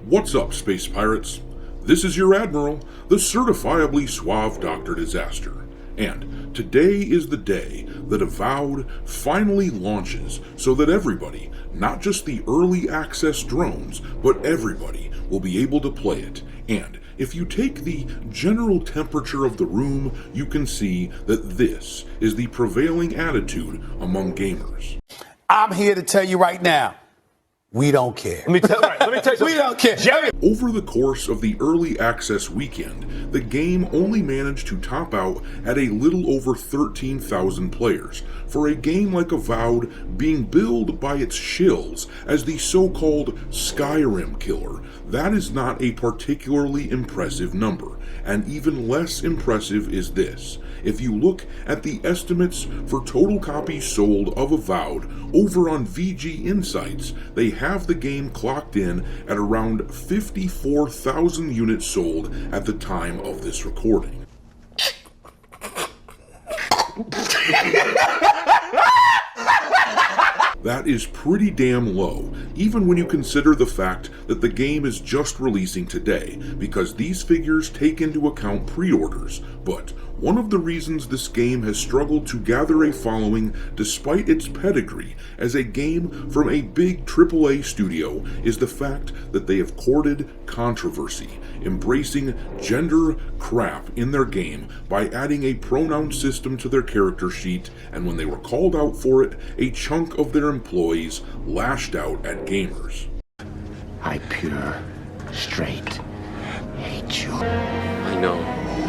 What's up, space pirates? This is your Admiral, the certifiably suave Dr. Disaster, and today is the day that Avowed finally launches so that everybody, not just the early access drones, but everybody will be able to play it. And if you take the general temperature of the room, you can see that this is the prevailing attitude among gamers. I'm here to tell you right now, we don't care. Let me tell you something. We don't care. Jerry. Over the course of the early access weekend, the game only managed to top out at a little over 13,000 players, for a game like Avowed being billed by its shills as the so-called Skyrim killer. That is not a particularly impressive number, and even less impressive is this. If you look at the estimates for total copies sold of Avowed over on VG Insights, they have the game clocked in at around 54,000 units sold at the time of this recording. That is pretty damn low, even when you consider the fact that the game is just releasing today, because these figures take into account pre-orders. But one of the reasons this game has struggled to gather a following despite its pedigree as a game from a big AAA studio is the fact that they have courted controversy, embracing gender crap in their game by adding a pronoun system to their character sheet, and when they were called out for it, a chunk of their employees lashed out at gamers. I pure, straight hate you. I know.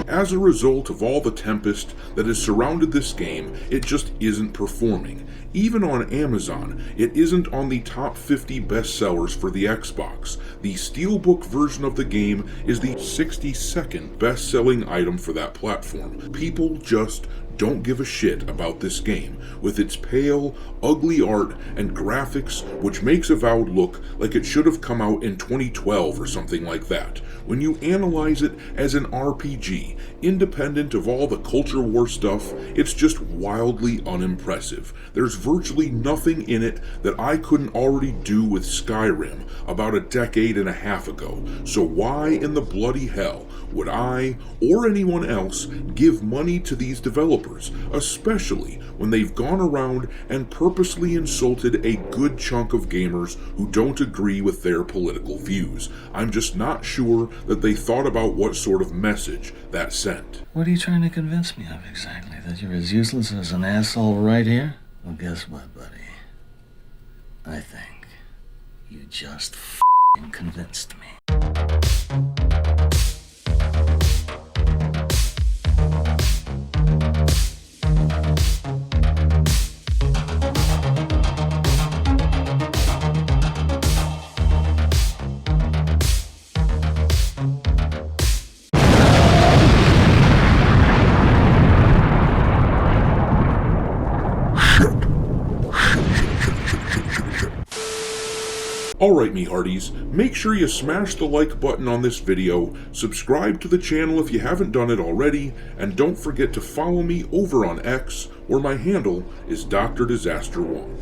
As a result of all the tempest that has surrounded this game, it just isn't performing. Even on Amazon, it isn't on the top 50 bestsellers for the Xbox. The Steelbook version of the game is the 62nd best-selling item for that platform. People just don't give a shit about this game, with its pale, ugly art and graphics which makes Avowed look like it should have come out in 2012 or something like that. When you analyze it as an RPG, independent of all the culture war stuff, it's just wildly unimpressive. There's virtually nothing in it that I couldn't already do with Skyrim about a decade and a half ago, so why in the bloody hell would I, or anyone else, give money to these developers, especially when they've gone around and purposely insulted a good chunk of gamers who don't agree with their political views? I'm just not sure that they thought about what sort of message that sent. What are you trying to convince me of exactly? That you're as useless as an asshole right here? Well, guess what, buddy? I think you just f***ing convinced me. Alright me hearties, make sure you smash the like button on this video, subscribe to the channel if you haven't done it already, and don't forget to follow me over on X, where my handle is Dr. Disaster1.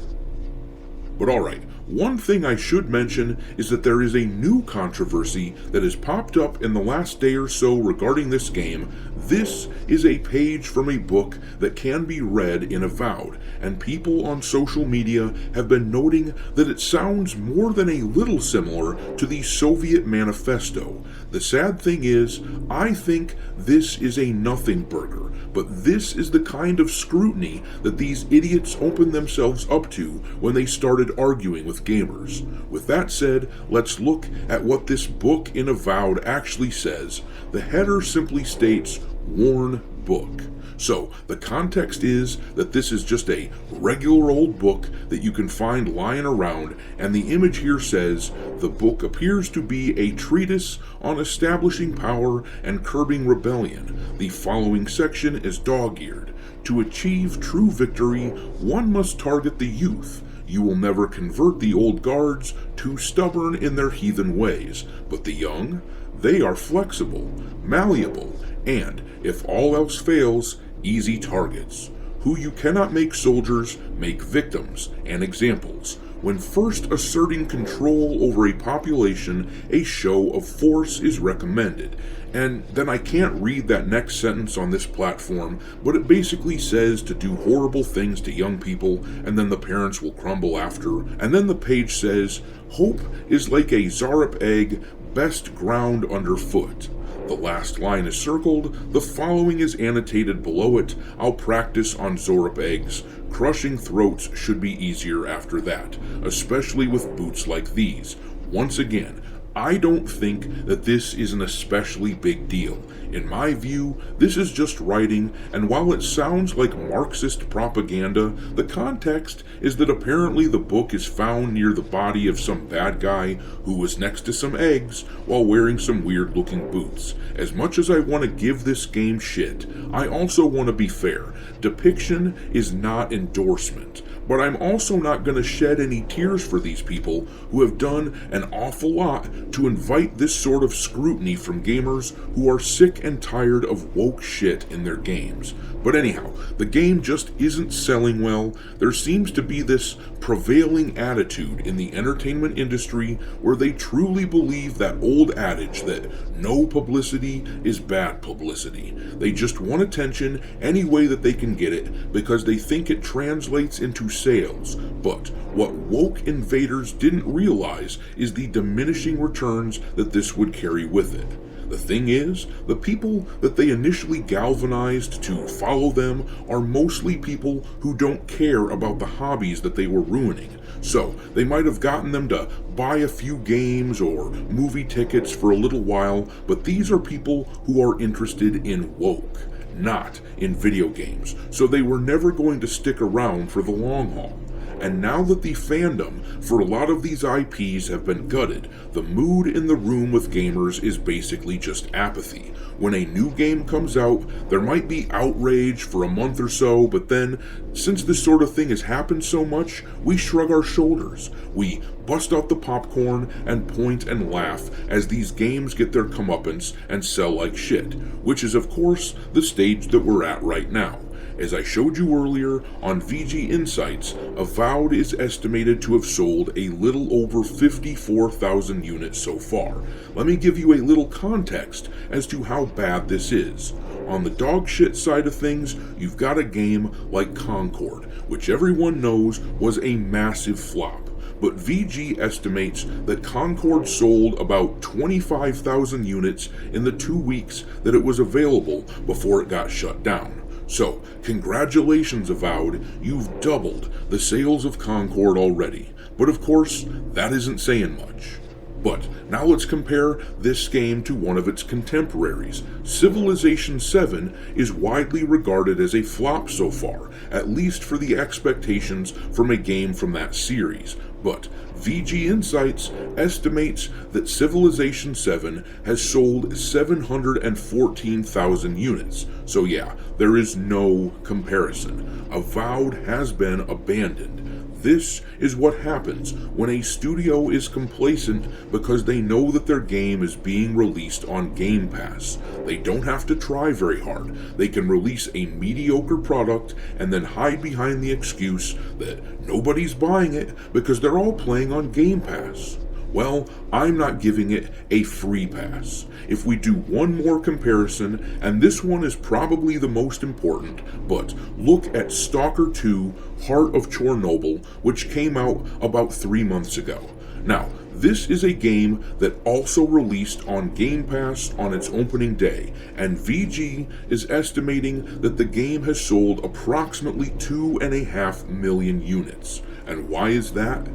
But alright, one thing I should mention is that there is a new controversy that has popped up in the last day or so regarding this game. This is a page from a book that can be read in Avowed, and people on social media have been noting that it sounds more than a little similar to the Soviet Manifesto. The sad thing is, I think this is a nothing burger, but this is the kind of scrutiny that these idiots opened themselves up to when they started arguing with gamers. With that said, let's look at what this book in Avowed actually says. The header simply states, "Warn Book." So, the context is that this is just a regular old book that you can find lying around, and the image here says, "The book appears to be a treatise on establishing power and curbing rebellion. The following section is dog-eared. To achieve true victory, one must target the youth. You will never convert the old guards, too stubborn in their heathen ways, but the young, they are flexible, malleable, and, if all else fails, easy targets. Who you cannot make soldiers, make victims and examples. when first asserting control over a population, a show of force is recommended. And then I can't read that next sentence on this platform, but it basically says to do horrible things to young people, and then the parents will crumble after. And then the page says, hope is like a Zarup egg, best ground underfoot. The last line is circled, the following is annotated below it. I'll practice on Zarup eggs. Crushing throats should be easier after that, especially with boots like these. Once again, I don't think that this is an especially big deal. In my view, this is just writing, and while it sounds like Marxist propaganda, the context is that apparently the book is found near the body of some bad guy who was next to some eggs while wearing some weird-looking boots. As much as I want to give this game shit, I also want to be fair. Depiction is not endorsement. But I'm also not going to shed any tears for these people who have done an awful lot to invite this sort of scrutiny from gamers who are sick and tired of woke shit in their games. But anyhow, the game just isn't selling well. There seems to be this prevailing attitude in the entertainment industry where they truly believe that old adage that no publicity is bad publicity. They just want attention any way that they can get it because they think it translates into sales. But what woke invaders didn't realize is the diminishing returns that this would carry with it. The thing is, the people that they initially galvanized to follow them are mostly people who don't care about the hobbies that they were ruining. So, they might have gotten them to buy a few games or movie tickets for a little while, but these are people who are interested in woke, not in video games. So they were never going to stick around for the long haul. And now that the fandom for a lot of these IPs have been gutted, the mood in the room with gamers is basically just apathy. When a new game comes out, there might be outrage for a month or so, but then, since this sort of thing has happened so much, we shrug our shoulders. We bust out the popcorn and point and laugh as these games get their comeuppance and sell like shit, which is of course the stage that we're at right now. As I showed you earlier, on VG Insights, Avowed is estimated to have sold a little over 54,000 units so far. Let me give you a little context as to how bad this is. On the dog shit side of things, you've got a game like Concord, which everyone knows was a massive flop. But VG estimates that Concord sold about 25,000 units in the 2 weeks that it was available before it got shut down. So, congratulations Avowed, you've doubled the sales of Concord already. But of course, that isn't saying much. But now let's compare this game to one of its contemporaries. Civilization 7 is widely regarded as a flop so far, at least for the expectations from a game from that series. But VG Insights estimates that Civilization 7 has sold 714,000 units. So yeah, there is no comparison. Avowed has been abandoned. This is what happens when a studio is complacent because they know that their game is being released on Game Pass. They don't have to try very hard. They can release a mediocre product and then hide behind the excuse that nobody's buying it because they're all playing on Game Pass. Well, I'm not giving it a free pass. If we do one more comparison, and this one is probably the most important, but look at Stalker 2, Heart of Chornobyl, which came out about 3 months ago. Now, this is a game that also released on Game Pass on its opening day, and VG is estimating that the game has sold approximately 2.5 million units. And why is that?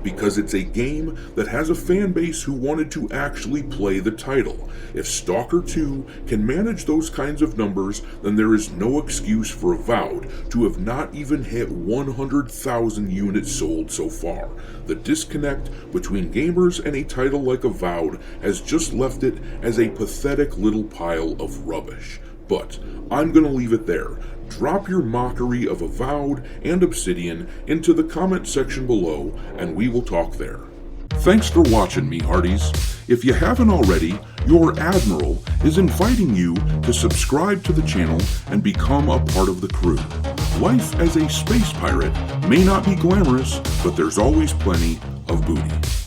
Because it's a game that has a fan base who wanted to actually play the title. If Stalker 2 can manage those kinds of numbers, then there is no excuse for Avowed to have not even hit 100,000 units sold so far. The disconnect between gamers and a title like Avowed has just left it as a pathetic little pile of rubbish. But I'm gonna leave it there. Drop your mockery of Avowed and Obsidian into the comment section below, and we will talk there. Thanks for watching, me hearties. If you haven't already, your Admiral is inviting you to subscribe to the channel and become a part of the crew. Life as a space pirate may not be glamorous, but there's always plenty of booty.